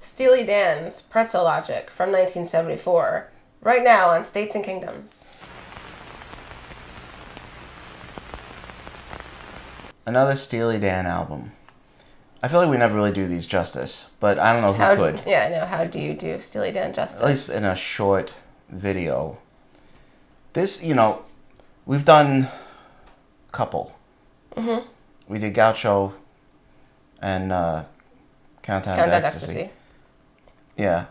Steely Dan's Pretzel Logic from 1974, right now on States and Kingdoms. Another Steely Dan album. I feel like we never really do these justice, but I don't know who could. Yeah, I know. How do you do Steely Dan justice? At least in a short video. This, we've done a couple. Mm-hmm. We did Gaucho and Countdown to Ecstasy. Yeah.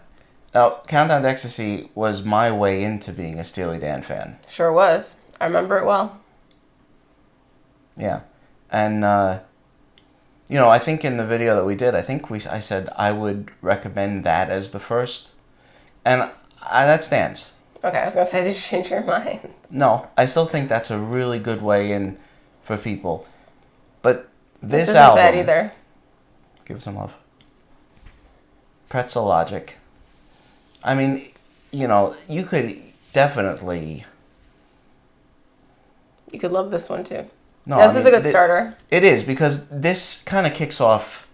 Now, Countdown to Ecstasy was my way into being a Steely Dan fan. Sure was. I remember it well. Yeah. And, I think in the video that we did, I said I would recommend that as the first. And that stands. Okay, I was going to say, did you change your mind? No, I still think that's a really good way in for people. But this isn't album... bad either. Give it some love. Pretzel Logic. I mean, you could definitely... You could love this one, too. No, this is a good starter. It is, because this kind of kicks off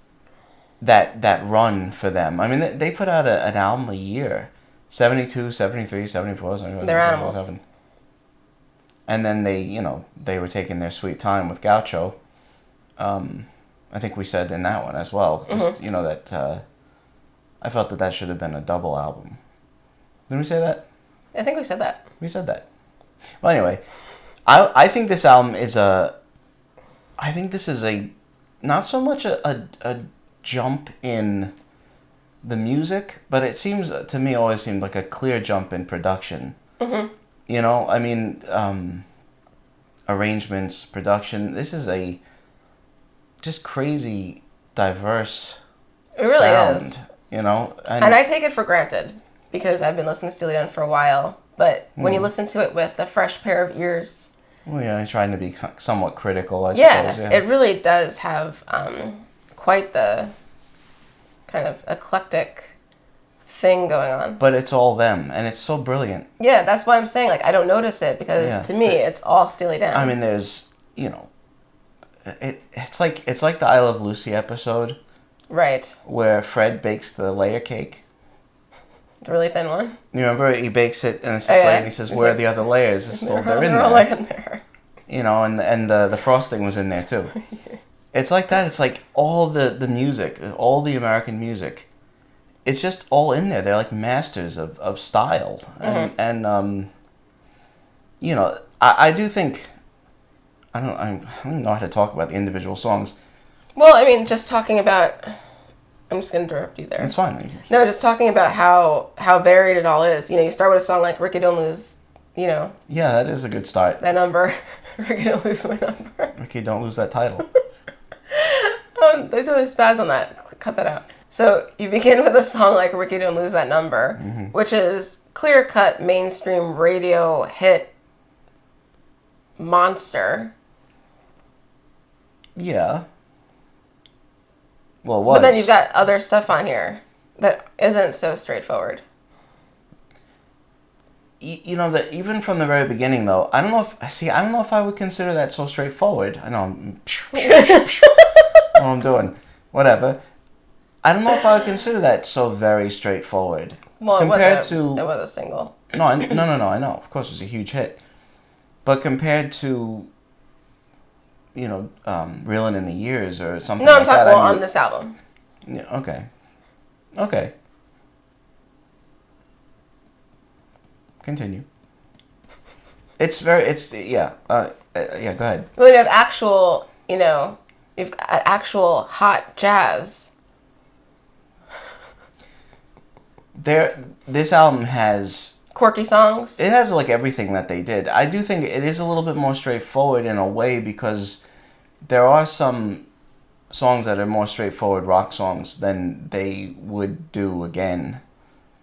that run for them. I mean, they put out an album a year. 72, 73, 74, 75, They're 77. animals. And then they were taking their sweet time with Gaucho. I think we said in that one as well. Just, that I felt that should have been a double album. Didn't we say that? I think we said that. We said that. Well, anyway, I think this album is not so much a jump in the music, but it seems to me always seemed like a clear jump in production. Mm-hmm. I mean, arrangements, production. This is a just crazy, diverse sound. Is. And I take it for granted because I've been listening to Steely Dan for a while. But when you listen to it with a fresh pair of ears... Well, yeah, I'm trying to be somewhat critical, I suppose. Yeah, it really does have quite the kind of eclectic thing going on. But it's all them, and it's so brilliant. Yeah, that's why I'm saying, I don't notice it, because to me, it's all Steely Dan. I mean, there's, it's like the I Love Lucy episode. Right. Where Fred bakes the layer cake. The really thin one? You remember? He bakes it and it's and he says, where are the other layers? They're in there. All in there. And the frosting was in there too. It's like that. It's like all the music, all the American music. It's just all in there. They're like masters of style. And I do think, I don't know how to talk about the individual songs. Well, I mean, just talking about... I'm just going to interrupt you there. It's fine. No, just talking about how varied it all is. You start with a song like Ricky Don't Lose, Yeah, that is a good start. That number. Ricky Don't Lose My Number. Ricky Don't Lose That Title. They totally spaz on that. Cut that out. So you begin with a song like Ricky Don't Lose That Number, which is clear-cut mainstream radio hit monster. Yeah. Well, it was. But then you've got other stuff on here that isn't so straightforward. That even from the very beginning, though, I don't know if I would consider that so straightforward. I know what I'm doing. Whatever. I don't know if I would consider that so very straightforward. Well, it was a single. No, I know. Of course, it was a huge hit. But compared to... Reeling in the Years or something like that. No, I'm talking on this album. Yeah, okay. Continue. Go ahead. When you have actual, you've got actual hot jazz. This album has... Quirky songs. It has like everything that they did. I do think it is a little bit more straightforward in a way because there are some songs that are more straightforward rock songs than they would do again.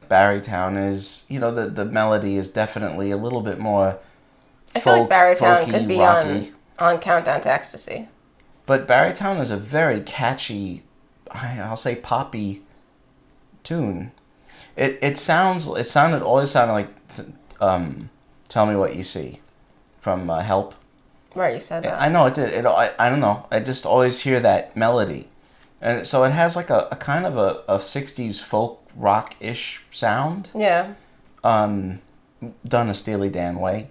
Barrytown is, the melody is definitely a little bit more I feel like Barrytown folky, could be rocky. on Countdown to Ecstasy. But Barrytown is a very catchy, I'll say poppy tune. It always sounded like Tell Me What You See from Help. Right, you said that. I know it did. I don't know. I just always hear that melody. And so it has like a kind of a 60s folk rock-ish sound. Yeah. Done a Steely Dan way.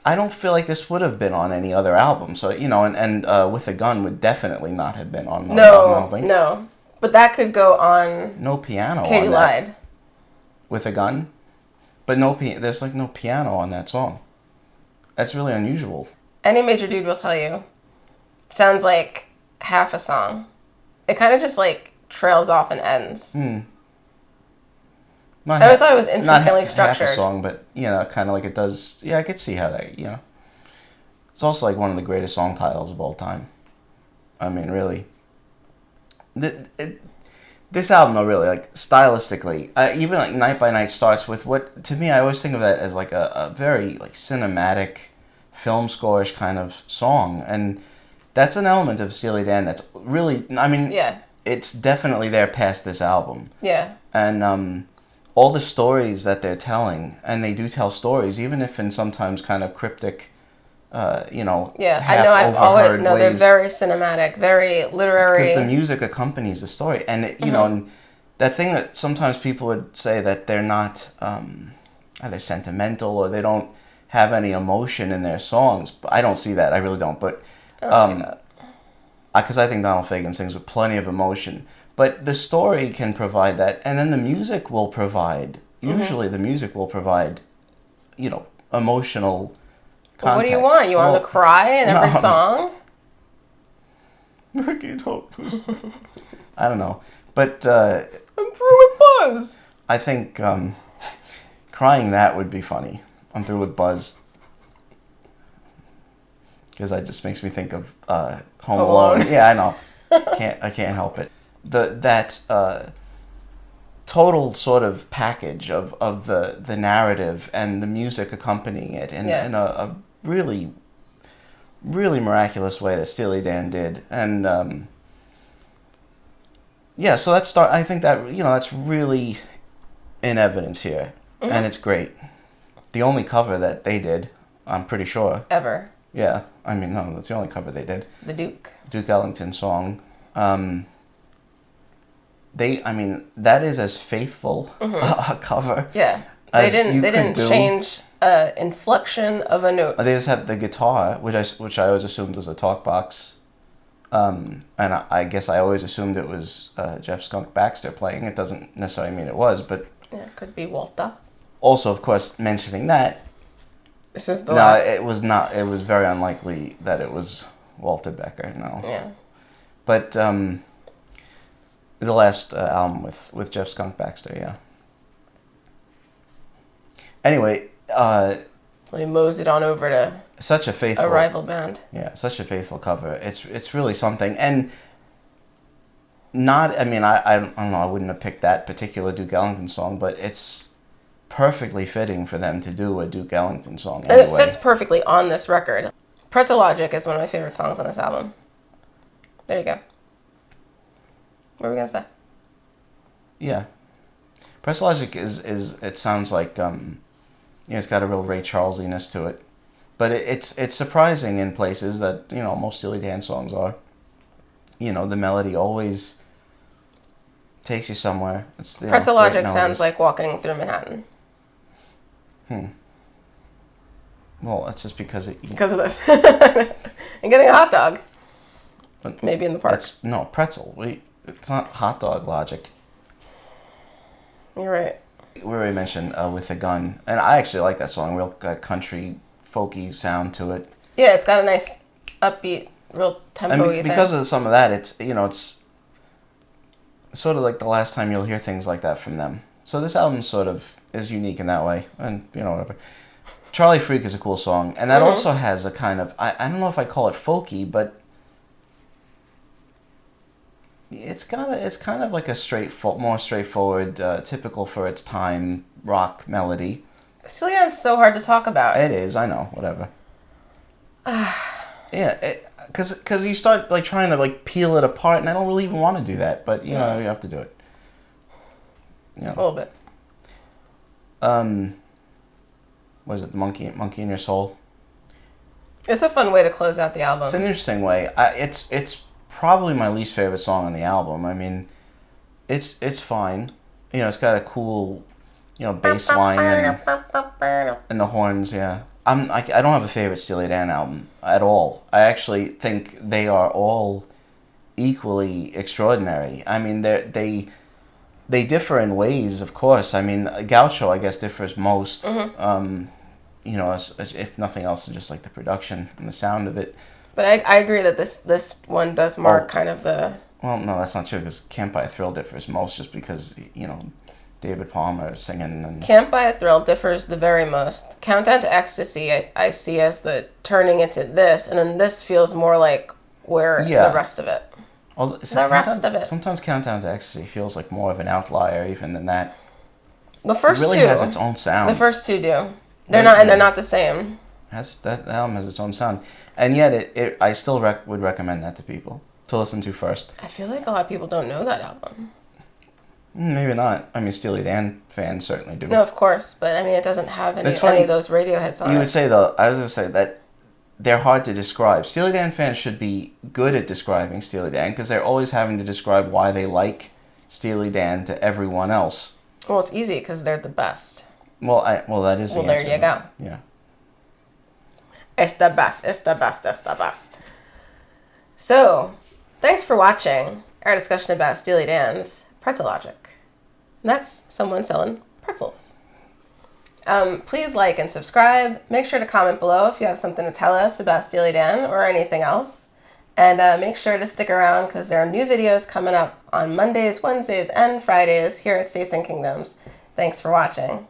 I don't feel like this would have been on any other album. So, and With a Gun would definitely not have been on another album, I don't think. No. But that could go on... No piano Katie on that. lied. With a Gun? But there's like no piano on that song. That's really unusual. Any major dude will tell you. Sounds like half a song. It kind of just like trails off and ends. I always thought it was interestingly structured. Half a song, but kind of like it does. Yeah, I could see how that. It's also like one of the greatest song titles of all time. I mean, really. This album, though, really, like stylistically, even like Night by Night starts with what to me I always think of that as like a very like cinematic, film score-ish kind of song, and that's an element of Steely Dan that's really, I mean, it's definitely there past this album. Yeah. And all the stories that they're telling, and they do tell stories, even if in sometimes kind of cryptic, I know I've always, no, they're very cinematic, very literary. Because the music accompanies the story. And, and that thing that sometimes people would say that they're not either sentimental or they don't have any emotion in their songs. But I don't see that. I really don't. But I don't see that. Because I think Donald Fagen sings with plenty of emotion. But the story can provide that. And then the music will provide, usually the music will provide, emotional context. What do you want? You want them to cry in every song? I don't know. But I'm through with Buzz. I think crying that would be funny. I'm through with Buzz. Because that just makes me think of Home Alone. Yeah, I know. I can't help it. That total sort of package of the narrative and the music accompanying it in a really, really miraculous way that Steely Dan did. And so I think that that's really in evidence here, and it's great. The only cover that they did, I'm pretty sure. Ever. Yeah, I mean, no, that's the only cover they did. The Duke Ellington song. That is as faithful a cover. Yeah, they didn't change inflection of a note. They just had the guitar, which I always assumed was a talk box, and I guess I always assumed it was Jeff Skunk Baxter playing. It doesn't necessarily mean it was, but it could be Walter. Also, of course, mentioning that. This is the last. It was not. It was very unlikely that it was Walter Becker. No. Yeah. But the last album with Jeff Skunk Baxter, yeah. Anyway, we moseyed on over to such a faithful rival band. Yeah, such a faithful cover. It's really something, and not. I mean, I don't know. I wouldn't have picked that particular Duke Ellington song, but it's perfectly fitting for them to do a Duke Ellington song. Anyway. And it fits perfectly on this record. Pretzel Logic is one of my favorite songs on this album. There you go. What were we gonna say? Yeah, Pretzel Logic is it sounds like it's got a real Ray Charlesiness to it, but it's surprising in places that most Steely Dan songs are. The melody always takes you somewhere. It's Pretzel Logic sounds like walking through Manhattan. Well, that's just because of this. And getting a hot dog. Maybe in the park. Pretzel. It's not hot dog logic. You're right. We already mentioned With a Gun, and I actually like that song. Real country, folky sound to it. Yeah, it's got a nice upbeat, real tempo-y thing. Because of some of that, it's sort of like the last time you'll hear things like that from them. So this album sort of is unique in that way, and whatever. Charlie Freak is a cool song, and that also has a kind of I don't know if I call it folky, but it's kind of like a more straightforward, typical for its time rock melody. Steely Dan's so hard to talk about. It is, I know, whatever. Yeah, because you start like trying to like peel it apart, and I don't really even want to do that, but you have to do it. A little bit. What is it? Monkey in Your Soul? It's a fun way to close out the album. It's an interesting way. It's probably my least favorite song on the album. I mean, it's fine. You know, it's got a cool, bass line and the horns. Yeah, I don't have a favorite Steely Dan album at all. I actually think they are all equally extraordinary. I mean, they differ in ways, of course. I mean, Gaucho, I guess, differs most. If nothing else, just like the production and the sound of it. But I agree that this one does mark kind of the... Well, no, that's not true, because Can't Buy a Thrill differs most just because, David Palmer singing. And Can't Buy a Thrill differs the very most. Countdown to Ecstasy I see as the turning into this, and then this feels more like the rest of it. Well, sometimes Countdown to Ecstasy feels like more of an outlier even than that. The first it really two has its own sound. The first two do. They're not the same. That album has its own sound, and yet I still would recommend that to people to listen to first. I feel like a lot of people don't know that album. Maybe not. I mean, Steely Dan fans certainly do. No, of course, but I mean, it doesn't have any of those Radiohead songs. You would say though, I was going to say that they're hard to describe. Steely Dan fans should be good at describing Steely Dan because they're always having to describe why they like Steely Dan to everyone else. Well, it's easy because they're the best. Well, that is the answer. Well, there you go. Yeah. It's the best. It's the best. It's the best. So, thanks for watching our discussion about Steely Dan's Pretzel Logic. And that's someone selling pretzels. Please like and subscribe. Make sure to comment below if you have something to tell us about Steely Dan or anything else. And make sure to stick around because there are new videos coming up on Mondays, Wednesdays, and Fridays here at States and Kingdoms. Thanks for watching.